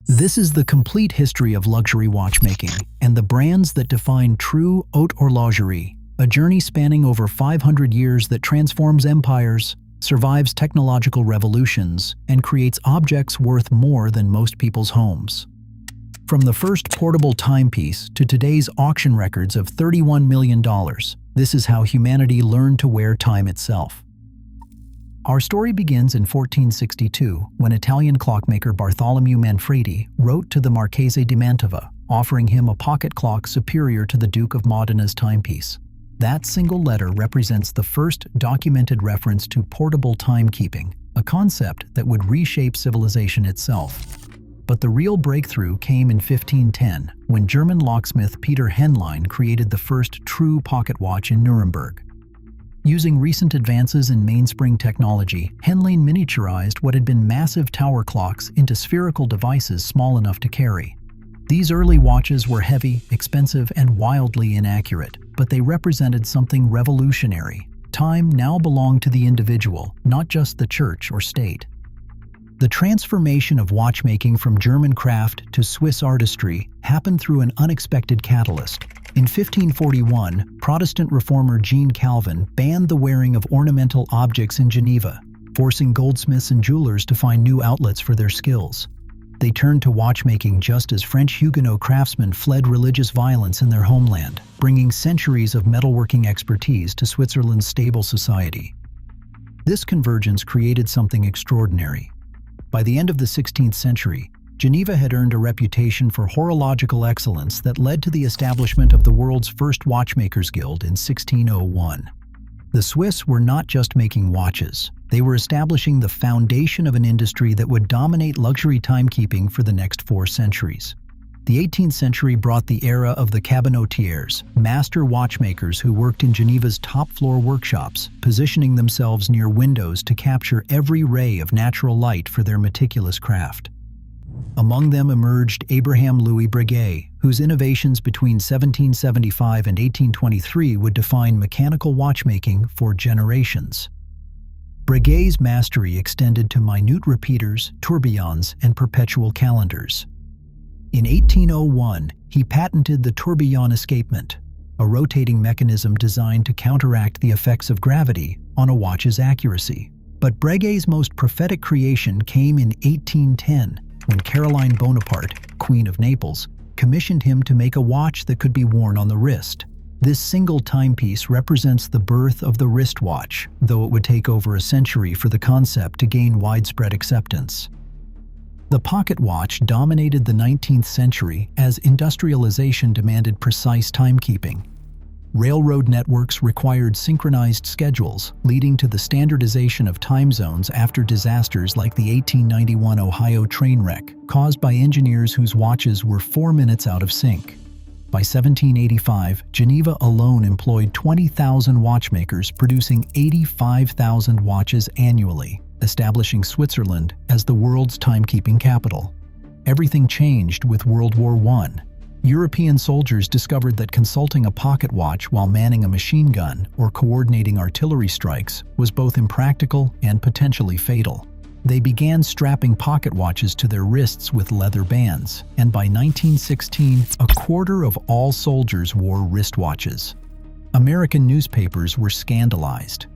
This is the complete history of luxury watchmaking and the brands that define true haute horlogerie, a journey spanning over 500 years that transforms empires, survives technological revolutions, and creates objects worth more than most people's homes. From the first portable timepiece to today's auction records of $31 million, this is how humanity learned to wear time itself. Our story begins in 1462, when Italian clockmaker Bartholomew Manfredi wrote to the Marchese di Mantova, offering him a pocket clock superior to the Duke of Modena's timepiece. That single letter represents the first documented reference to portable timekeeping, a concept that would reshape civilization itself. But the real breakthrough came in 1510, when German locksmith Peter Henlein created the first true pocket watch in Nuremberg. Using recent advances in mainspring technology, Henlein miniaturized what had been massive tower clocks into spherical devices small enough to carry. These early watches were heavy, expensive, and wildly inaccurate, but they represented something revolutionary. Time now belonged to the individual, not just the church or state. The transformation of watchmaking from German craft to Swiss artistry happened through an unexpected catalyst. In 1541, Protestant reformer Jean Calvin banned the wearing of ornamental objects in Geneva, forcing goldsmiths and jewelers to find new outlets for their skills. They turned to watchmaking just as French Huguenot craftsmen fled religious violence in their homeland, bringing centuries of metalworking expertise to Switzerland's stable society. This convergence created something extraordinary. By the end of the 16th century, Geneva had earned a reputation for horological excellence that led to the establishment of the world's first watchmakers' guild in 1601. The Swiss were not just making watches, they were establishing the foundation of an industry that would dominate luxury timekeeping for the next 4 centuries. The 18th century brought the era of the cabinotiers, master watchmakers who worked in Geneva's top-floor workshops, positioning themselves near windows to capture every ray of natural light for their meticulous craft. Among them emerged Abraham Louis Breguet, whose innovations between 1775 and 1823 would define mechanical watchmaking for generations. Breguet's mastery extended to minute repeaters, tourbillons, and perpetual calendars. In 1801, he patented the tourbillon escapement, a rotating mechanism designed to counteract the effects of gravity on a watch's accuracy. But Breguet's most prophetic creation came in 1810, when Caroline Bonaparte, Queen of Naples, commissioned him to make a watch that could be worn on the wrist. This single timepiece represents the birth of the wristwatch, though it would take over a century for the concept to gain widespread acceptance. The pocket watch dominated the 19th century as industrialization demanded precise timekeeping. Railroad networks required synchronized schedules, leading to the standardization of time zones after disasters like the 1891 Ohio train wreck, caused by engineers whose watches were 4 minutes out of sync. By 1785, Geneva alone employed 20,000 watchmakers, producing 85,000 watches annually, establishing Switzerland as the world's timekeeping capital. Everything changed with World War I. European soldiers discovered that consulting a pocket watch while manning a machine gun or coordinating artillery strikes was both impractical and potentially fatal. They began strapping pocket watches to their wrists with leather bands, and by 1916, a quarter of all soldiers wore wristwatches. American newspapers were scandalized.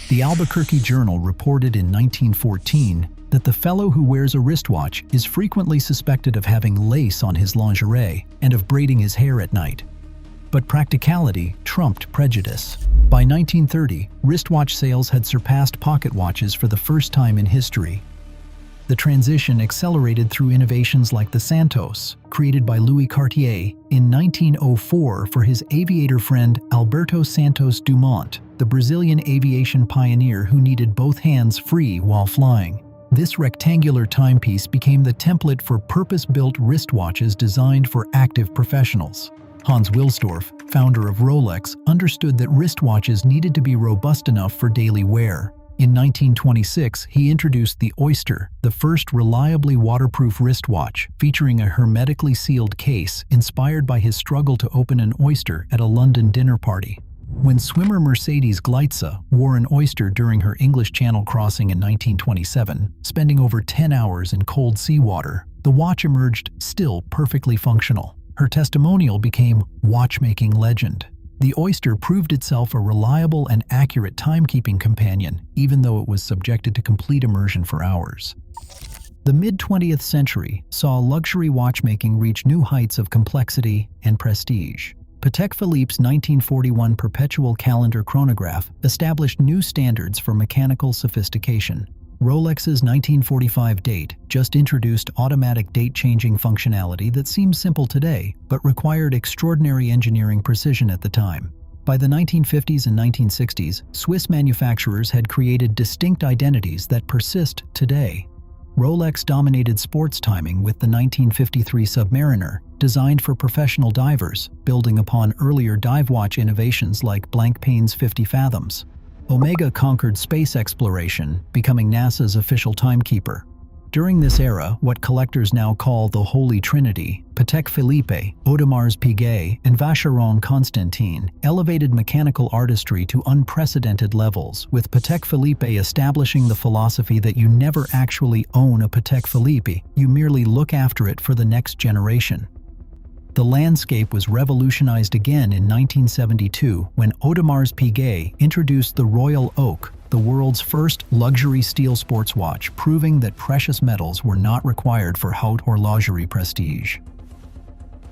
The Albuquerque Journal reported in 1914 that the fellow who wears a wristwatch is frequently suspected of having lace on his lingerie and of braiding his hair at night. But practicality trumped prejudice. By 1930, wristwatch sales had surpassed pocket watches for the first time in history. The transition accelerated through innovations like the Santos, created by Louis Cartier in 1904 for his aviator friend Alberto Santos Dumont, the Brazilian aviation pioneer who needed both hands free while flying. This rectangular timepiece became the template for purpose-built wristwatches designed for active professionals. Hans Wilsdorf, founder of Rolex, understood that wristwatches needed to be robust enough for daily wear. In 1926, he introduced the Oyster, the first reliably waterproof wristwatch, featuring a hermetically sealed case inspired by his struggle to open an oyster at a London dinner party. When swimmer Mercedes Gleitze wore an oyster during her English Channel crossing in 1927, spending over 10 hours in cold seawater, The watch emerged still perfectly functional. Her testimonial became watchmaking legend. The oyster proved itself a reliable and accurate timekeeping companion, even though it was subjected to complete immersion for hours. The mid-20th century saw luxury watchmaking reach new heights of complexity and prestige. Patek Philippe's 1941 perpetual calendar chronograph established new standards for mechanical sophistication. Rolex's 1945 date just introduced automatic date-changing functionality that seems simple today, but required extraordinary engineering precision at the time. By the 1950s and 1960s, Swiss manufacturers had created distinct identities that persist today. Rolex dominated sports timing with the 1953 Submariner, designed for professional divers, building upon earlier dive watch innovations like Blancpain's 50 Fathoms. Omega conquered space exploration, becoming NASA's official timekeeper. During this era, what collectors now call the Holy Trinity, Patek Philippe, Audemars Piguet, and Vacheron Constantin elevated mechanical artistry to unprecedented levels, with Patek Philippe establishing the philosophy that you never actually own a Patek Philippe, you merely look after it for the next generation. The landscape was revolutionized again in 1972 when Audemars Piguet introduced the Royal Oak, the world's first luxury steel sports watch, proving that precious metals were not required for haute horlogerie prestige.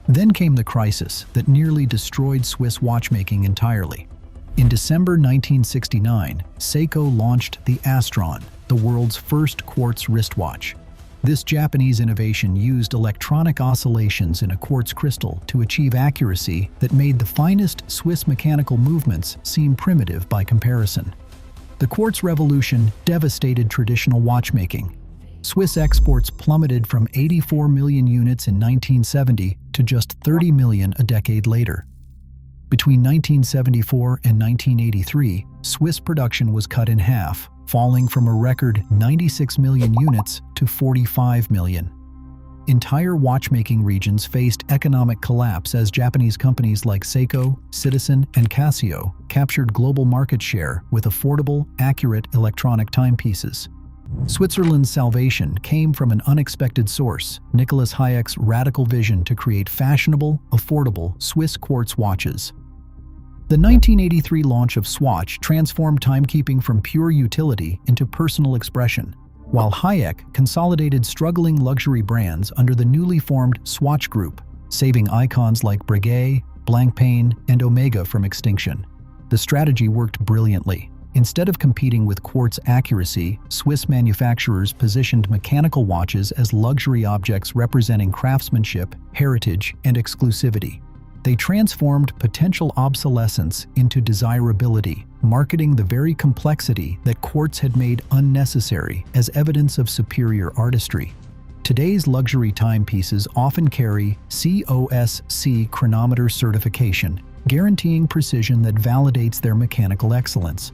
Then came the crisis that nearly destroyed Swiss watchmaking entirely. In December 1969, Seiko launched the Astron, the world's first quartz wristwatch. This Japanese innovation used electronic oscillations in a quartz crystal to achieve accuracy that made the finest Swiss mechanical movements seem primitive by comparison. The quartz revolution devastated traditional watchmaking. Swiss exports plummeted from 84 million units in 1970 to just 30 million a decade later. Between 1974 and 1983, Swiss production was cut in half, falling from a record 96 million units to 45 million. Entire watchmaking regions faced economic collapse as Japanese companies like Seiko, Citizen, and Casio captured global market share with affordable, accurate electronic timepieces. Switzerland's salvation came from an unexpected source: Nicolas Hayek's radical vision to create fashionable, affordable Swiss quartz watches. The 1983 launch of Swatch transformed timekeeping from pure utility into personal expression, while Hayek consolidated struggling luxury brands under the newly formed Swatch Group, saving icons like Breguet, Blancpain, and Omega from extinction. The strategy worked brilliantly. Instead of competing with quartz accuracy, Swiss manufacturers positioned mechanical watches as luxury objects representing craftsmanship, heritage, and exclusivity. They transformed potential obsolescence into desirability, marketing the very complexity that quartz had made unnecessary as evidence of superior artistry. Today's luxury timepieces often carry COSC chronometer certification, guaranteeing precision that validates their mechanical excellence.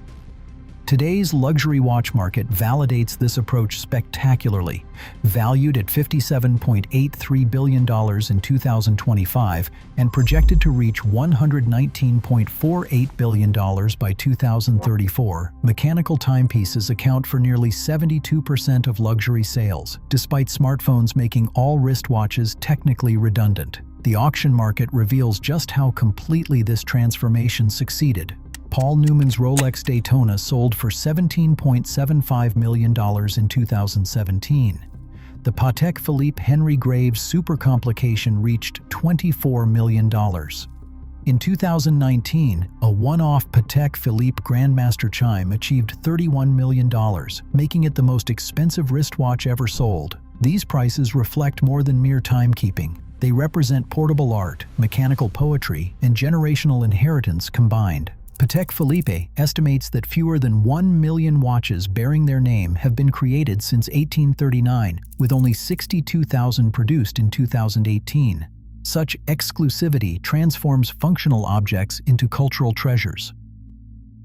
Today's luxury watch market validates this approach spectacularly. Valued at $57.83 billion in 2025 and projected to reach $119.48 billion by 2034, mechanical timepieces account for nearly 72% of luxury sales, despite smartphones making all wristwatches technically redundant. The auction market reveals just how completely this transformation succeeded. Paul Newman's Rolex Daytona sold for $17.75 million in 2017. The Patek Philippe Henry Graves Super Complication reached $24 million. In 2019, a one-off Patek Philippe Grandmaster chime achieved $31 million, making it the most expensive wristwatch ever sold. These prices reflect more than mere timekeeping. They represent portable art, mechanical poetry, and generational inheritance combined. Patek Philippe estimates that fewer than 1 million watches bearing their name have been created since 1839, with only 62,000 produced in 2018. Such exclusivity transforms functional objects into cultural treasures.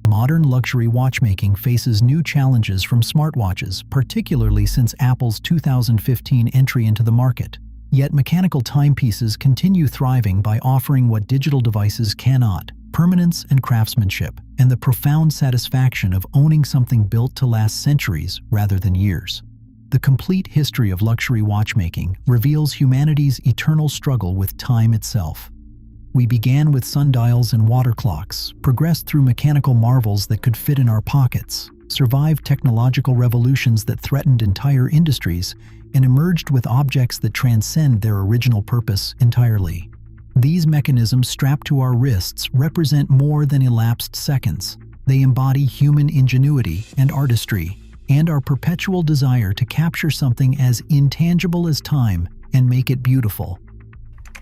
Modern luxury watchmaking faces new challenges from smartwatches, particularly since Apple's 2015 entry into the market. Yet mechanical timepieces continue thriving by offering what digital devices cannot: permanence and craftsmanship, and the profound satisfaction of owning something built to last centuries rather than years. The complete history of luxury watchmaking reveals humanity's eternal struggle with time itself. We began with sundials and water clocks, progressed through mechanical marvels that could fit in our pockets, survived technological revolutions that threatened entire industries, and emerged with objects that transcend their original purpose entirely. These mechanisms strapped to our wrists represent more than elapsed seconds. They embody human ingenuity and artistry, and our perpetual desire to capture something as intangible as time and make it beautiful.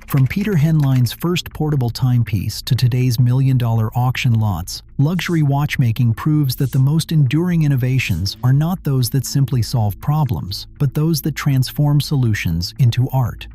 From Peter Henlein's first portable timepiece to today's million-dollar auction lots, luxury watchmaking proves that the most enduring innovations are not those that simply solve problems, but those that transform solutions into art.